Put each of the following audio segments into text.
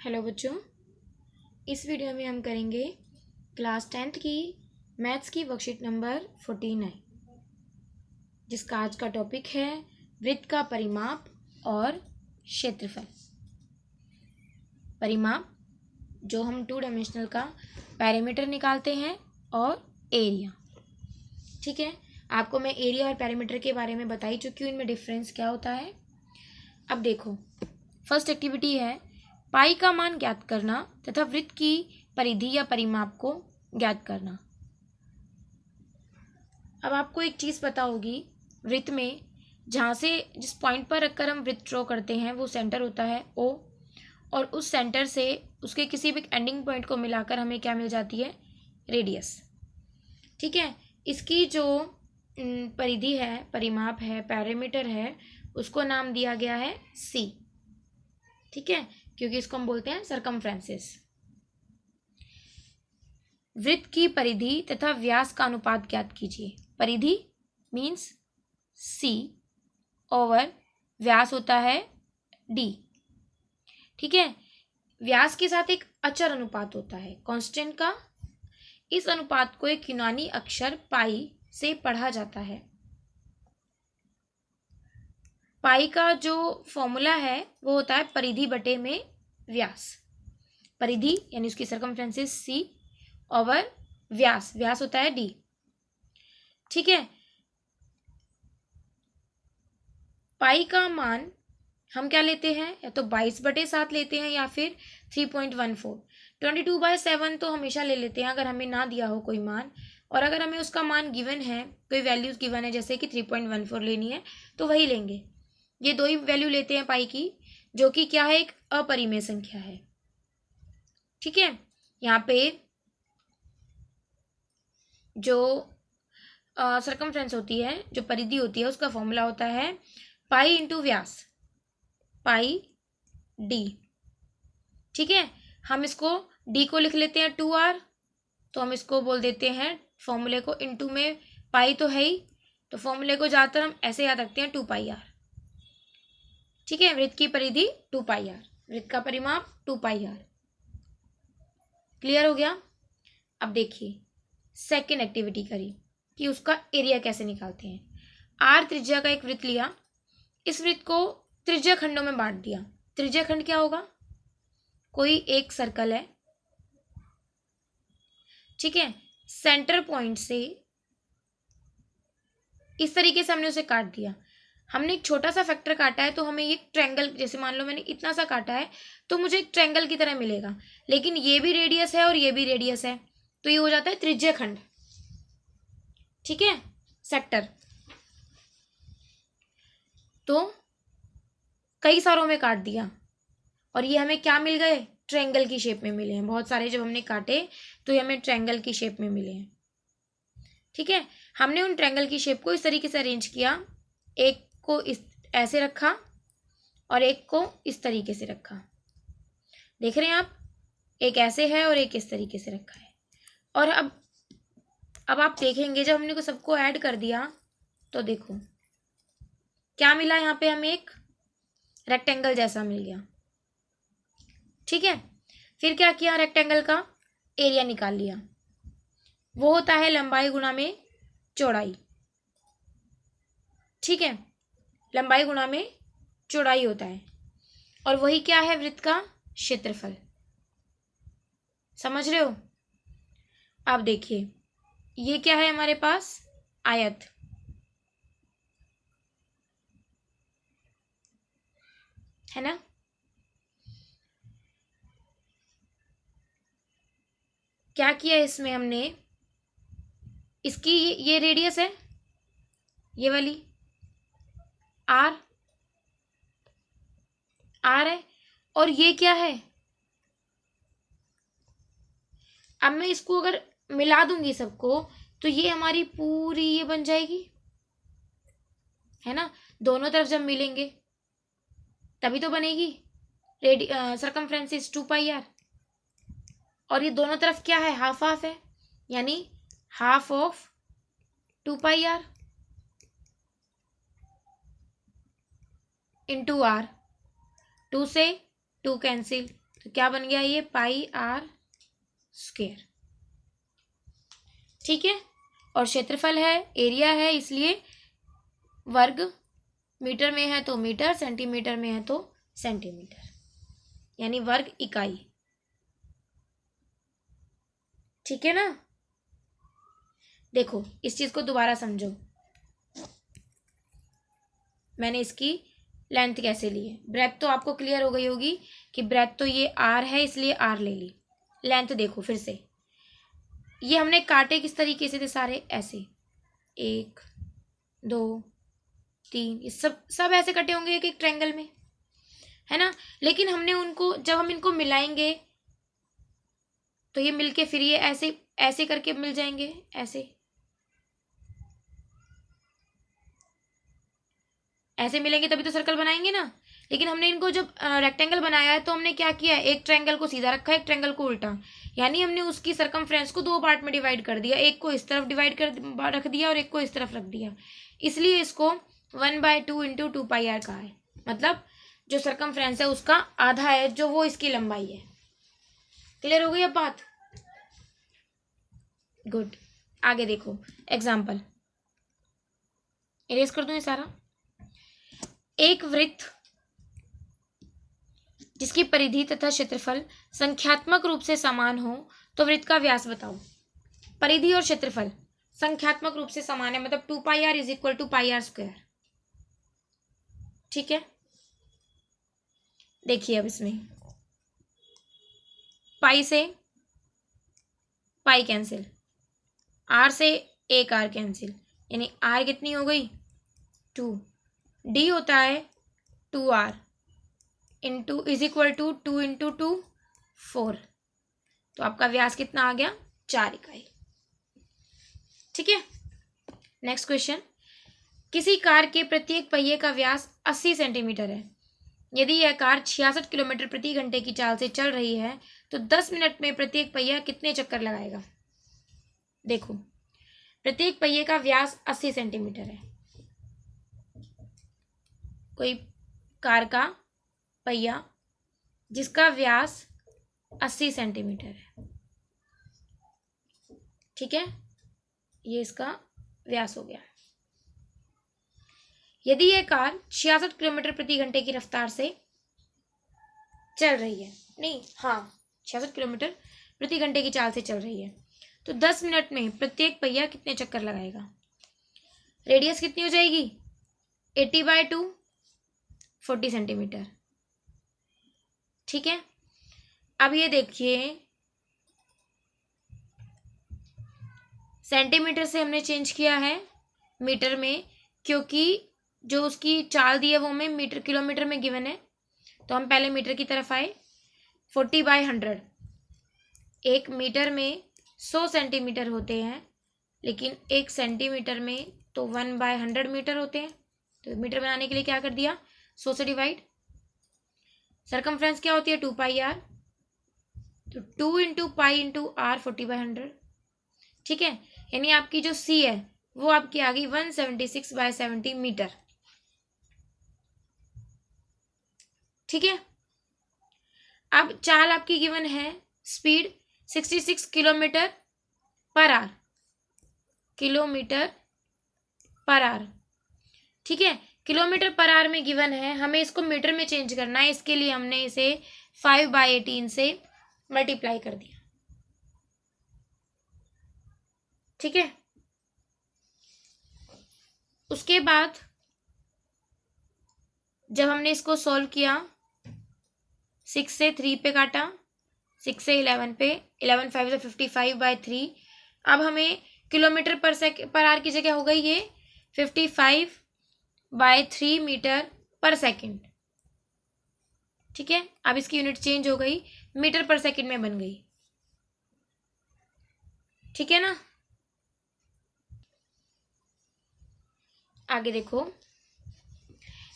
Hello बच्चों, इस video में हम करेंगे क्लास 10th की मैथ्स की वर्कशीट नंबर 49, जिसका आज का टॉपिक है वृत्त का परिमाप और क्षेत्रफल। परिमाप जो हम 2 डायमेंशनल का पैरामीटर निकालते हैं और एरिया। ठीक है, आपको मैं एरिया और पैरामीटर के बारे में बता ही चुकी हूँ, इनमें डिफरेंस क्या होता है। अब देखो, फर्स्ट एक्टिविटी है पाई का मान ज्ञात करना तथा वृत्त की परिधि या परिमाप को ज्ञात करना। अब आपको एक चीज़ पता होगी, वृत्त में जहाँ से जिस पॉइंट पर रखकर हम वृत्त ड्रॉ करते हैं वो सेंटर होता है O, और उस सेंटर से उसके किसी भी एंडिंग पॉइंट को मिलाकर हमें क्या मिल जाती है, रेडियस। ठीक है, इसकी जो परिधि है, परिमाप है, पैरामीटर है, उसको नाम दिया गया है C। ठीक है, क्योंकि इसको हम बोलते हैं सरकमफ्रेंसेस। वृत्त की परिधि तथा व्यास का अनुपात ज्ञात कीजिए। परिधि मीन्स C ओवर व्यास होता है D। ठीक है, व्यास के साथ एक अचर अनुपात होता है कांस्टेंट का। इस अनुपात को एक यूनानी अक्षर पाई से पढ़ा जाता है। पाई का जो फॉर्मूला है वो होता है परिधि बटे में व्यास। परिधि यानी उसकी सरकमफ्रेंसेस C ओवर व्यास, व्यास होता है D। ठीक है, पाई का मान हम क्या लेते हैं, या तो 22/7 लेते हैं या फिर 3.14। 22/7 तो हमेशा ले लेते हैं अगर हमें ना दिया हो कोई मान, और अगर हमें उसका मान गिवन है, कोई वैल्यूज गिवन है जैसे कि 3.14 लेनी है तो वही लेंगे। ये दो ही वैल्यू लेते हैं पाई की, जो कि क्या है, एक अपरिमेय संख्या है। ठीक है, यहाँ पे जो सरकमफ्रेंस होती है, जो परिधि होती है, उसका फॉर्मूला होता है पाई इंटू व्यास, पाई D। ठीक है, हम इसको D को लिख लेते हैं 2R, तो हम इसको बोल देते हैं फॉर्मूले को, इंटू में पाई तो है ही, तो फॉर्मूले को ज़्यादातर हम ऐसे याद रखते हैं 2πr। ठीक है, वृत्त की परिधि 2πr, वृत्त का परिमाप 2πr। क्लियर हो गया। अब देखिए सेकेंड एक्टिविटी करी कि उसका एरिया कैसे निकालते हैं। R त्रिज्या का एक वृत्त लिया, इस वृत्त को त्रिज्या खंडों में बांट दिया। त्रिज्या खंड क्या होगा, कोई एक सर्कल है। ठीक है, सेंटर पॉइंट से इस तरीके से हमने उसे काट दिया। हमने एक छोटा सा फैक्टर काटा है तो हमें ये ट्रायंगल, जैसे मान लो मैंने इतना सा काटा है तो मुझे एक ट्रायंगल की तरह मिलेगा, लेकिन ये भी रेडियस है और ये भी रेडियस है, तो ये हो जाता है त्रिज्या खंड। ठीक है, सेक्टर। तो कई सारों में काट दिया और ये हमें क्या मिल गए, ट्रायंगल की शेप में मिले हैं। बहुत सारे जब हमने काटे तो ये हमें ट्रायंगल की शेप में मिले हैं। ठीक है, हमने उन ट्रायंगल की शेप को इस तरीके से अरेंज किया, एक को इस ऐसे रखा और एक को इस तरीके से रखा। देख रहे हैं आप, एक ऐसे है और एक इस तरीके से रखा है। और अब आप देखेंगे जब हमने को सबको ऐड कर दिया तो देखो क्या मिला, यहाँ पे हमें एक रेक्टेंगल जैसा मिल गया। ठीक है, फिर क्या किया, रेक्टेंगल का एरिया निकाल लिया। वो होता है लंबाई गुणा में चौड़ाई। ठीक है, लंबाई गुणा में चौड़ाई होता है, और वही क्या है, वृत्त का क्षेत्रफल। समझ रहे हो। अब देखिए ये क्या है हमारे पास, आयत। है ना, क्या किया इसमें हमने, इसकी ये रेडियस है, ये वाली R है, और ये क्या है। अब मैं इसको अगर मिला दूंगी सबको तो ये हमारी पूरी ये बन जाएगी, है ना। दोनों तरफ जब मिलेंगे तभी तो बनेगी। सरकमफ्रेंस इज 2πr, और ये दोनों तरफ क्या है, हाफ हाफ है, यानी half of 2πr into R। 2 से 2 कैंसिल, तो क्या बन गया ये पाई आर स्क्वायर। ठीक है, और क्षेत्रफल है, एरिया है, इसलिए वर्ग, मीटर में है तो मीटर, सेंटीमीटर में है तो सेंटीमीटर, यानी वर्ग इकाई। ठीक है ना। देखो इस चीज को दोबारा समझो, मैंने इसकी लेंथ कैसे ली है। ब्रेथ तो आपको क्लियर हो गई होगी कि ब्रेथ तो ये आर है, इसलिए आर ले ली। लेंथ देखो फिर से, ये हमने काटे किस तरीके से थे सारे, ऐसे 1 2 3, ये सब ऐसे कटे होंगे एक एक ट्रायंगल में, है ना। लेकिन हमने उनको, जब हम इनको मिलाएंगे तो ये मिलके फिर ये ऐसे ऐसे करके मिल जाएंगे, ऐसे मिलेंगे तभी तो सर्कल बनाएंगे ना। लेकिन हमने इनको जब रेक्टेंगल बनाया है तो हमने क्या किया, एक ट्रायंगल को सीधा रखा, एक ट्रायंगल को उल्टा, यानी हमने उसकी सरकमफ्रेंस को 2 पार्ट में डिवाइड कर दिया, एक को इस तरफ डिवाइड कर रख दिया और एक को इस तरफ रख दिया। इसलिए इसको 1/2 × 2πr कहा है। मतलब जो सरकमफ्रेंस है उसका आधा है, जो वो इसकी लंबाई है। क्लियर हो गई अब बात। गुड, आगे देखो एग्जाम्पल, इरेज कर दूं ये सारा। एक वृत्त जिसकी परिधि तथा क्षेत्रफल संख्यात्मक रूप से समान हो तो वृत्त का व्यास बताओ। परिधि और क्षेत्रफल संख्यात्मक रूप से समान है, मतलब 2πr = πr²। ठीक है, देखिए अब इसमें पाई से पाई कैंसिल, आर से एक आर कैंसिल, यानी आर कितनी हो गई 2, डी होता है 2r इंटू = 2 × 2 4, तो आपका व्यास कितना आ गया 4 इकाई। ठीक है, नेक्स्ट क्वेश्चन, किसी कार के प्रत्येक पहिए का व्यास 80 सेंटीमीटर है। यदि यह कार 66 किलोमीटर प्रति घंटे की चाल से चल रही है तो 10 मिनट में प्रत्येक पहिया कितने चक्कर लगाएगा। देखो प्रत्येक पहिए का व्यास 80 सेंटीमीटर है, कोई कार का पहिया जिसका व्यास 80 सेंटीमीटर है। ठीक है, ये इसका व्यास हो गया। यदि यह कार 66 किलोमीटर प्रति घंटे की रफ्तार से चल रही है, 66 किलोमीटर प्रति घंटे की चाल से चल रही है तो 10 मिनट में प्रत्येक पहिया कितने चक्कर लगाएगा। रेडियस कितनी हो जाएगी 80/2, 40 सेंटीमीटर। ठीक है, अब ये देखिए सेंटीमीटर से हमने चेंज किया है मीटर में, क्योंकि जो उसकी चाल दी है वो हमें मीटर किलोमीटर में गिवन है, तो हम पहले मीटर की तरफ आए। 40/100, एक मीटर में 100 सेंटीमीटर होते हैं, लेकिन एक सेंटीमीटर में तो 1/100 मीटर होते हैं, तो मीटर बनाने के लिए क्या कर दिया 100 से डिवाइड। सरकमफ्रेंस क्या होती है 2πr, तो 2 × π × r 40/100। ठीक है, यानी आपकी जो सी है वो आपकी आ गई 176/70 मीटर। ठीक है, अब चाल आपकी गिवन है, स्पीड 66 किलोमीटर पर आवर, ठीक है, किलोमीटर पर आवर में गिवन है, हमें इसको मीटर में चेंज करना है, इसके लिए हमने इसे 5/18 से मल्टीप्लाई कर दिया। ठीक है, उसके बाद जब हमने इसको सॉल्व किया 6 से 3 पे काटा, 6 से 11 पे, 11 5 से 55/3। अब हमें किलोमीटर पर आवर की जगह हो गई ये 55/3 मीटर पर सेकंड। ठीक है, अब इसकी यूनिट चेंज हो गई, मीटर पर सेकंड में बन गई। ठीक है ना, आगे देखो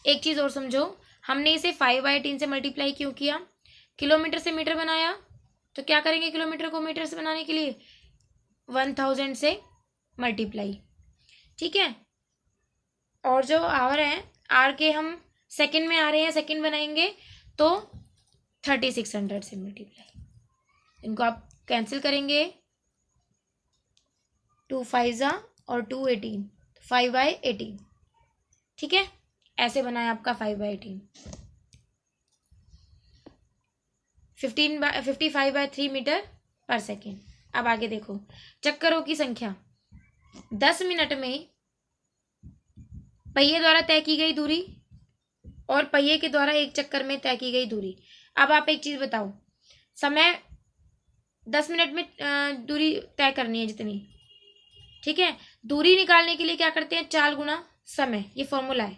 एक चीज और समझो, हमने इसे 5/18 से मल्टीप्लाई क्यों किया, किलोमीटर से मीटर बनाया, तो क्या करेंगे किलोमीटर को मीटर से बनाने के लिए 1000 से मल्टीप्लाई। ठीक है, और जो आवर है, आर के हम सेकंड में आ रहे हैं, सेकंड बनाएंगे तो 3600 से मल्टीप्लाई। इनको आप कैंसिल करेंगे, 2 5 और 2 18, 5/18। ठीक है, ऐसे बना है आपका 5/18। 55/3 मीटर पर सेकेंड। अब आगे देखो, चक्करों की संख्या। 10 मिनट में पहिए द्वारा तय की गई दूरी और पहिए के द्वारा एक चक्कर में तय की गई दूरी। अब आप एक चीज बताओ, समय 10 मिनट में दूरी तय करनी है जितनी, ठीक है। दूरी निकालने के लिए क्या करते हैं, चाल गुणा समय, ये फॉर्मूला है।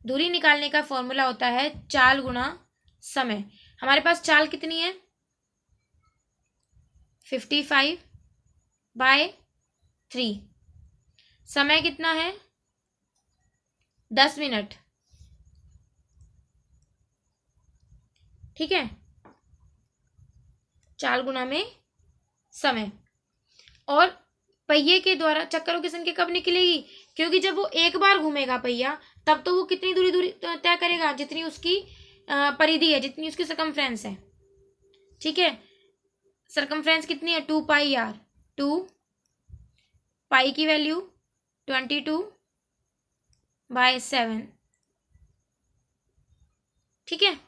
दूरी निकालने का फॉर्मूला होता है चाल गुणा समय। हमारे पास चाल कितनी है, 55/3। समय कितना है, 10 मिनट। ठीक है, चाल गुणा में समय। और पहिए के द्वारा चक्करों की संख्या कब निकलेगी, क्योंकि जब वो एक बार घूमेगा पहिया, तब तो वो कितनी दूरी तय करेगा, जितनी उसकी परिधि है, जितनी उसकी सरकमफ्रेंस है। ठीक है, सरकमफ्रेंस कितनी है, 2πr। 2π की वैल्यू 22/7। ठीक है,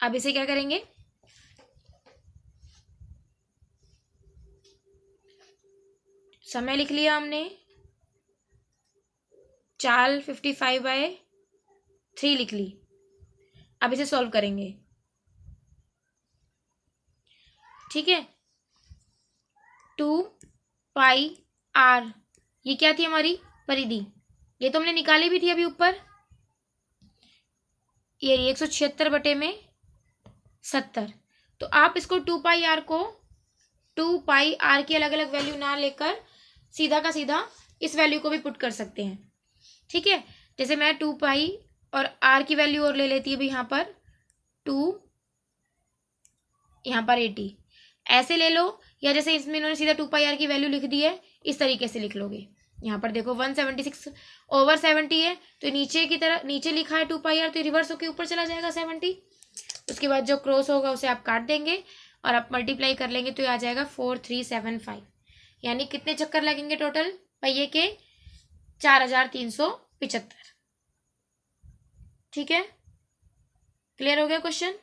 अब इसे क्या करेंगे, समय लिख लिया हमने, चाल 55/3 लिख ली। अब इसे सॉल्व करेंगे। ठीक है, 2πr, ये क्या थी हमारी परिधि, ये तो हमने निकाली भी थी अभी ऊपर। ये 176/70। तो आप इसको 2πr को 2πr की अलग अलग वैल्यू ना लेकर सीधा का सीधा इस वैल्यू को भी पुट कर सकते हैं। ठीक है, जैसे मैं 2π और r की वैल्यू और ले लेती है अभी यहाँ पर 2, यहाँ पर 80, ऐसे ले लो। या जैसे इसमें इन्होंने सीधा 2πr की वैल्यू लिख दी है, इस तरीके से लिख लोगे। यहाँ पर देखो 176/70 है, तो नीचे की तरह नीचे लिखा है 2πr, तो रिवर्स होकर ऊपर चला जाएगा 70। उसके बाद जो क्रॉस होगा उसे आप काट देंगे और आप मल्टीप्लाई कर लेंगे, तो ये आ जाएगा 4375। यानी कितने चक्कर लगेंगे टोटल पहिए के, 4375। ठीक है, क्लियर हो गया क्वेश्चन।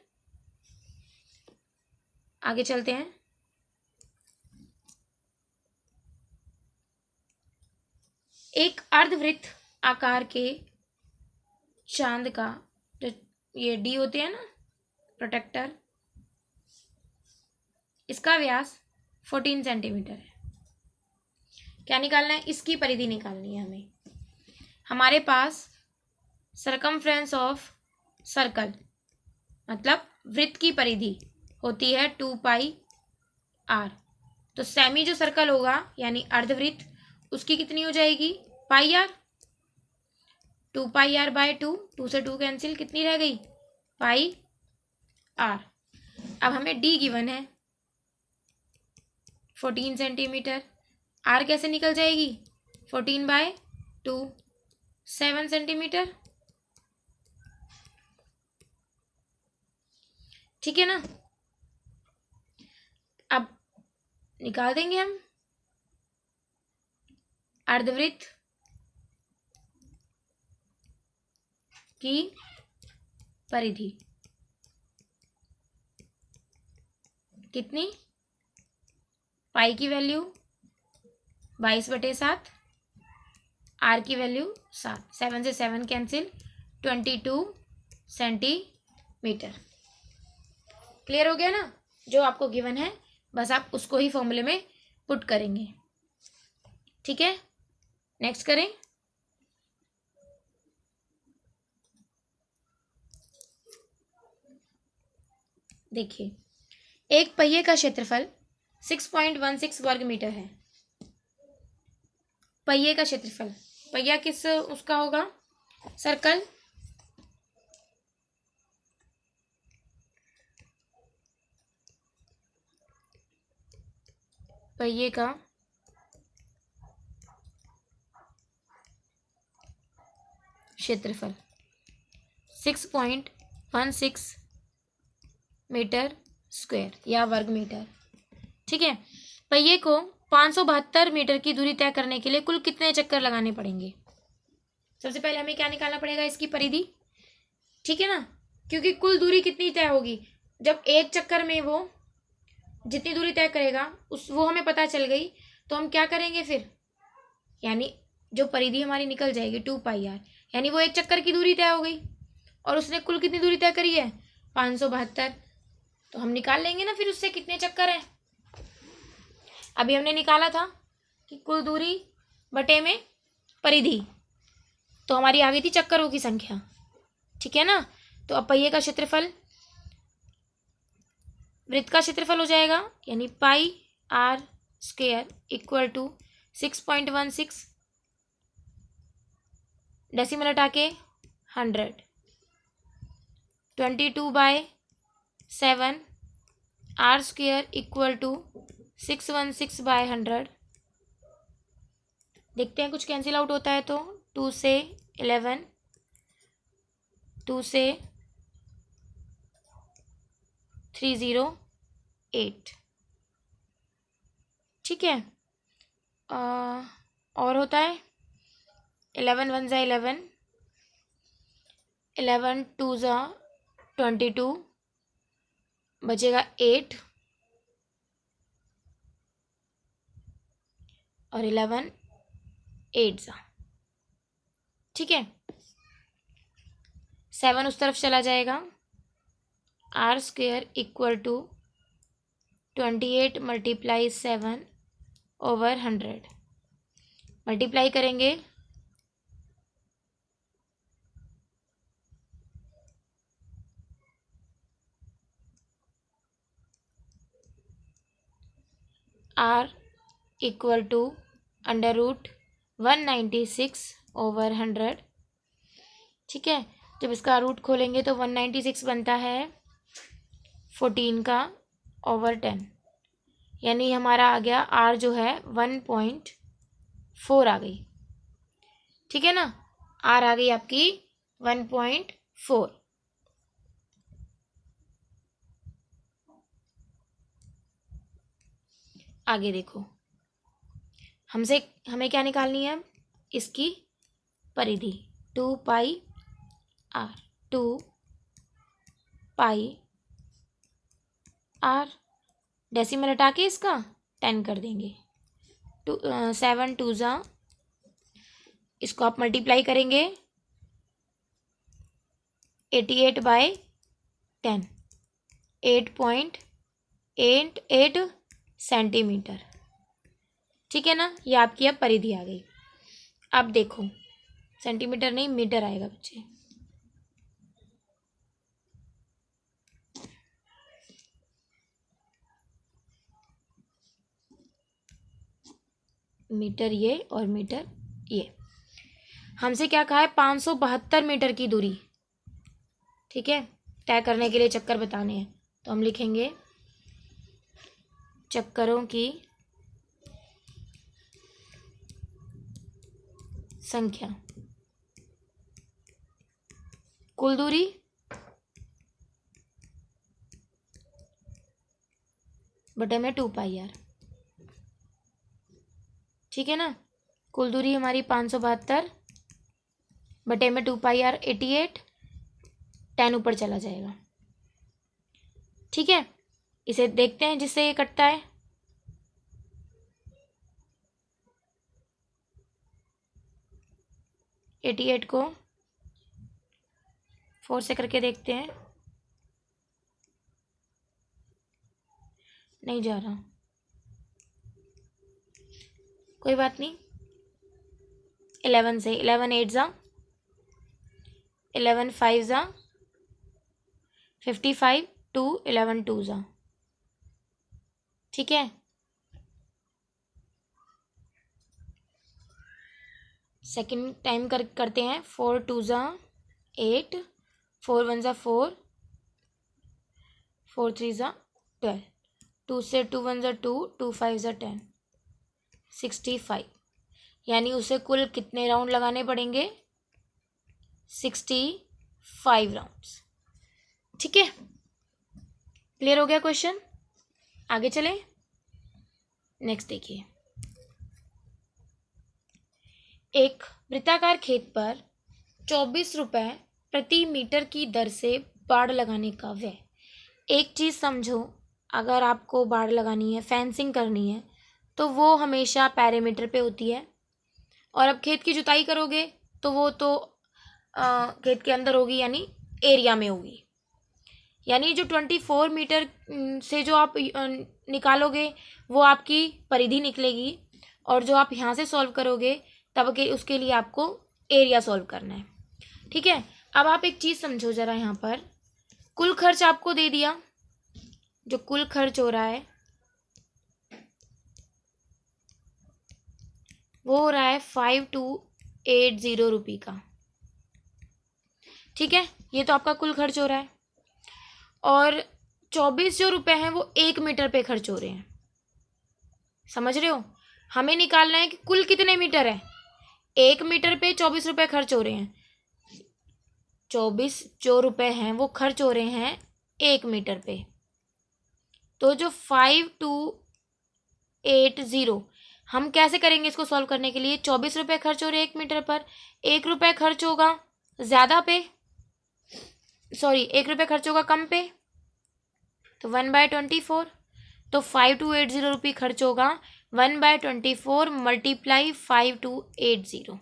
आगे चलते हैं। एक अर्धवृत्त आकार के चांद का, जो ये डी होते हैं ना प्रोटेक्टर, इसका व्यास 14 सेंटीमीटर है। क्या निकालना है, इसकी परिधि निकालनी है हमें। हमारे पास सरकमफ्रेंस ऑफ सर्कल मतलब वृत्त की परिधि होती है 2πr। तो सेमी जो सर्कल होगा यानी अर्धवृत्त, उसकी कितनी हो जाएगी, πr। 2πr/2, 2 से 2 कैंसिल, कितनी रह गई, πr। अब हमें डी गिवन है 14 सेंटीमीटर, आर कैसे निकल जाएगी, 14/2, 7 सेंटीमीटर। ठीक है ना, अब निकाल देंगे हम अर्धवृत्त की परिधि कितनी, पाई की वैल्यू 22/7, आर की वैल्यू 7, 7 से 7 कैंसिल, 22 सेंटीमीटर। क्लियर हो गया ना, जो आपको गिवन है बस आप उसको ही फॉर्मूले में पुट करेंगे। ठीक है, नेक्स्ट करें। देखिए, एक पहिए का क्षेत्रफल 6.16 वर्ग मीटर है। पहिए का क्षेत्रफल, पहिया किस उसका होगा, सर्कल। पहिए का क्षेत्रफल 6.16 मीटर स्क्वायर या वर्ग मीटर। ठीक है, पहिए को 572 मीटर की दूरी तय करने के लिए कुल कितने चक्कर लगाने पड़ेंगे? सबसे पहले हमें क्या निकालना पड़ेगा? इसकी परिधि। ठीक है ना, क्योंकि कुल दूरी कितनी तय होगी, जब एक चक्कर में वो जितनी दूरी तय करेगा वो हमें पता चल गई, तो हम क्या करेंगे फिर, यानी जो परिधि हमारी निकल जाएगी 2πr, यानी वो एक चक्कर की दूरी तय हो गई और उसने कुल कितनी दूरी तय करी है? 572। तो हम निकाल लेंगे ना फिर उससे कितने चक्कर हैं। अभी हमने निकाला था कि कुल दूरी बटे में परिधि, तो हमारी आ गई थी चक्करों की संख्या। ठीक है ना, तो अब पहिए का क्षेत्रफल वृत्त का क्षेत्रफल हो जाएगा, यानी πr² इक्वल टू 6.16, डेसिमल हटा के 100, 22/7 r² इक्वल टू 616/100। देखते हैं कुछ कैंसिल आउट होता है तो 2 से 11, 2 से 308। ठीक है, और होता है 11 1 ज़ा 11, 11 2 ज़ा 22, बचेगा 8 और 11 8 ज़ा। ठीक है, 7 उस तरफ चला जाएगा, r² इक्वल टू 28 × 7/100। मल्टीप्लाई करेंगे r इक्वल टू √196/100। ठीक है, जब इसका रूट खोलेंगे तो 196 बनता है 14/10, यानी हमारा आ गया r जो है 1.4 आ गई। ठीक है ना, r आ गई आपकी 1.4। आगे देखो, हमें क्या निकालनी है? इसकी परिधि 2πr, 2πr, डेसिमल हटा के इसका 10 कर देंगे, 7 2 ज़ा, इसको आप मल्टीप्लाई करेंगे 88/10, 8.88 सेंटीमीटर। ठीक है ना, ये आपकी अब परिधि आ गई। अब देखो, सेंटीमीटर नहीं मीटर आएगा बच्चे। मीटर ये और मीटर ये। हमसे क्या कहा है? 572 मीटर की दूरी, ठीक है, तय करने के लिए चक्कर बताने हैं, तो हम लिखेंगे चक्करों की संख्या, कुल दूरी बटे में 2πr। ठीक है ना, कुल दूरी हमारी 572 बटे में 2πr 88, 10 ऊपर चला जाएगा। ठीक है, इसे देखते हैं जिससे ये कटता है। एटी 88 को 4 से करके देखते हैं, नहीं जा रहा, कोई बात नहीं। 11 से, 11 8 ज़ा, 11 5 ज़ा 55, 2 11 2 ज़ा। ठीक है, सेकंड टाइम करते हैं। 4 2 ज़ा 8, 4 1 ज़ा 4, 4 3 ज़ा 12, 2 से 2 1 ज़ा 2, 2 5 ज़ा 10, 65। यानी उसे कुल कितने राउंड लगाने पड़ेंगे? 65 राउंड्स। ठीक है, क्लियर हो गया क्वेश्चन? आगे चलें। नेक्स्ट देखिए, एक वृत्ताकार खेत पर 24 रुपए प्रति मीटर की दर से बाड़ लगाने का व्यय। एक चीज़ समझो, अगर आपको बाड़ लगानी है, फेंसिंग करनी है, तो वो हमेशा पैरामीटर पे होती है। और अब खेत की जुताई करोगे तो वो तो खेत के अंदर होगी, यानी एरिया में होगी। यानी जो 24 मीटर से जो आप निकालोगे वो आपकी परिधि निकलेगी, और जो आप यहाँ से सॉल्व करोगे तब के उसके लिए आपको एरिया सॉल्व करना है। ठीक है, अब आप एक चीज़ समझो ज़रा, यहाँ पर कुल खर्च आपको दे दिया। जो कुल खर्च हो रहा है वो हो रहा है 5280 रुपये का। ठीक है, ये तो आपका कुल खर्च हो रहा है। और 24 जो रुपए हैं वो 1 मीटर पे खर्च हो रहे हैं। समझ रहे हो? हमें निकालना है कि कुल कितने मीटर है। 1 मीटर पे 24 रुपए खर्च हो रहे हैं। 24 जो रुपए हैं वो खर्च हो रहे हैं 1 मीटर पे। तो जो 5280, हम कैसे करेंगे इसको सॉल्व करने के लिए? 24 रुपए खर्च हो रहे हैं 1 मीटर पर, 1 रुपए खर्च होगा ज़्यादा पे, सॉरी 1 रुपए खर्च होगा कम पे, तो 1/24। तो 5280 रुपये खर्च होगा 1/24 मल्टीप्लाई 5280।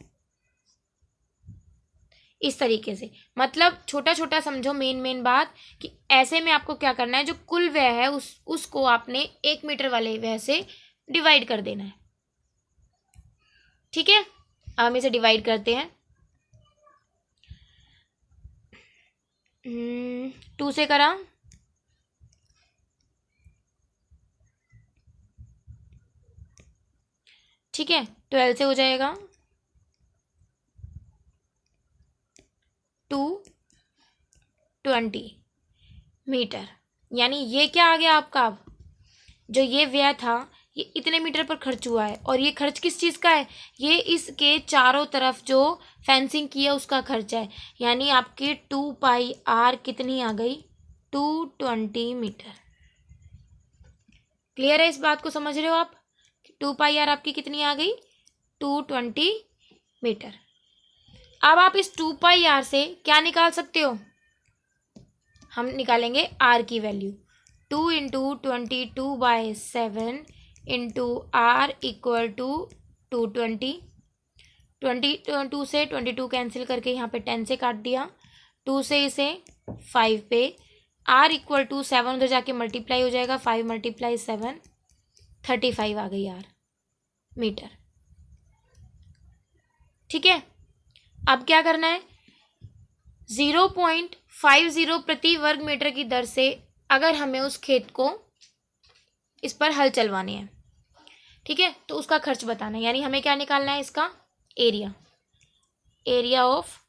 इस तरीके से, मतलब छोटा छोटा समझो मेन बात, कि ऐसे में आपको क्या करना है, जो कुल व्यय है उसको आपने 1 मीटर वाले व्यय से डिवाइड कर देना है। ठीक है, अब हम इसे डिवाइड करते हैं। 2 से करा, ठीक है, 12 से हो जाएगा 220 मीटर। यानी ये क्या आ गया आपका? अब जो ये व्यय था ये इतने मीटर पर खर्च हुआ है, और ये खर्च किस चीज़ का है? ये इसके चारों तरफ जो फेंसिंग किया उसका खर्च है। यानी आपकी 2πr कितनी आ गई? 220 मीटर। क्लियर है? इस बात को समझ रहे हो आप? 2πr आपकी कितनी आ गई? 220 मीटर। अब आप इस 2πr से क्या निकाल सकते हो? हम निकालेंगे r की value. 2 into 22/7 into r equal to 220। 22 से 22 कैंसिल करके यहाँ पे 10 से काट दिया, 2 से इसे 5 पे, r इक्वल टू 7 उधर जाके मल्टीप्लाई हो जाएगा, 5 × 7 35 आ गई r मीटर। ठीक है, अब क्या करना है? 0.50 प्रति वर्ग मीटर की दर से अगर हमें उस खेत को इस पर हल चलवाने हैं, ठीक है, तो उसका खर्च बताना है। यानी हमें क्या निकालना है? इसका एरिया, एरिया ऑफ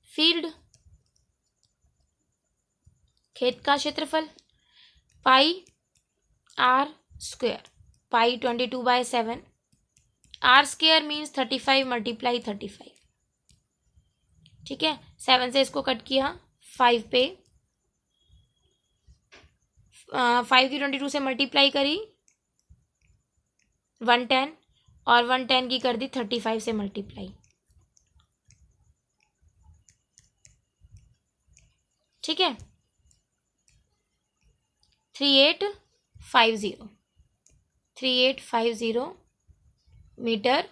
फील्ड, खेत का क्षेत्रफल, pi r square, pi 22/7, r square means 35 × 35। ठीक है, 7 से इसको कट किया, 5 पे, 5 की 22 से मल्टीप्लाई करी 110, और 110 की कर दी 35 से मल्टीप्लाई। ठीक है, 3850 मीटर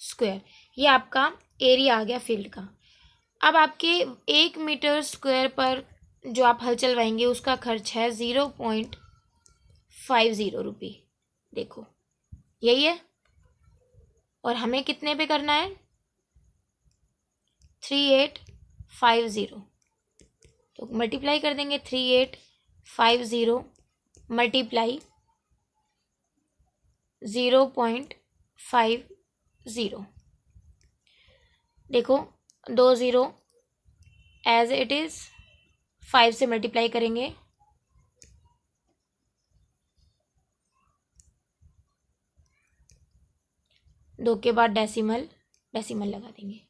स्क्वायर, ये आपका एरिया आ गया फील्ड का। अब आपके 1 मीटर स्क्वायर पर जो आप हल चलवाएंगे उसका खर्च है 0.50 रुपये। देखो यही है, और हमें कितने पे करना है? 3850, तो मल्टीप्लाई कर देंगे, 3850 मल्टीप्लाई 0.50। देखो 2 0 एज इट इज़, 5 से मल्टीप्लाई करेंगे, दो के बाद डेसिमल लगा देंगे।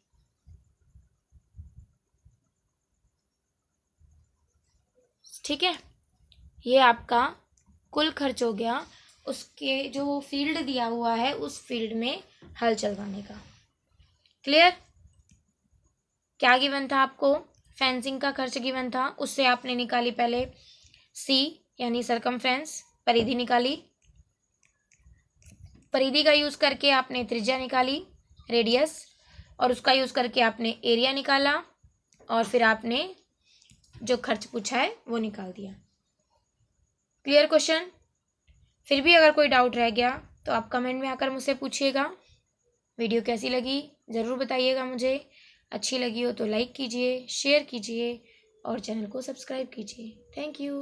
ठीक है, ये आपका कुल खर्च हो गया उसके जो फील्ड दिया हुआ है उस फील्ड में हल चलवाने का। क्लियर? क्या गिवन था आपको? फेंसिंग का खर्च गिवन था, उससे आपने निकाली पहले सी यानी सरकमफ्रेंस, परिधि निकाली, परिधि का यूज करके आपने त्रिज्या निकाली रेडियस, और उसका यूज करके आपने एरिया निकाला, और फिर आपने जो खर्च पूछा है वो निकाल दिया। Clear question? फिर भी अगर कोई डाउट रह गया तो आप कमेंट में आकर मुझसे पूछिएगा। वीडियो कैसी लगी ज़रूर बताइएगा मुझे। अच्छी लगी हो तो लाइक कीजिए, शेयर कीजिए और चैनल को सब्सक्राइब कीजिए। Thank you.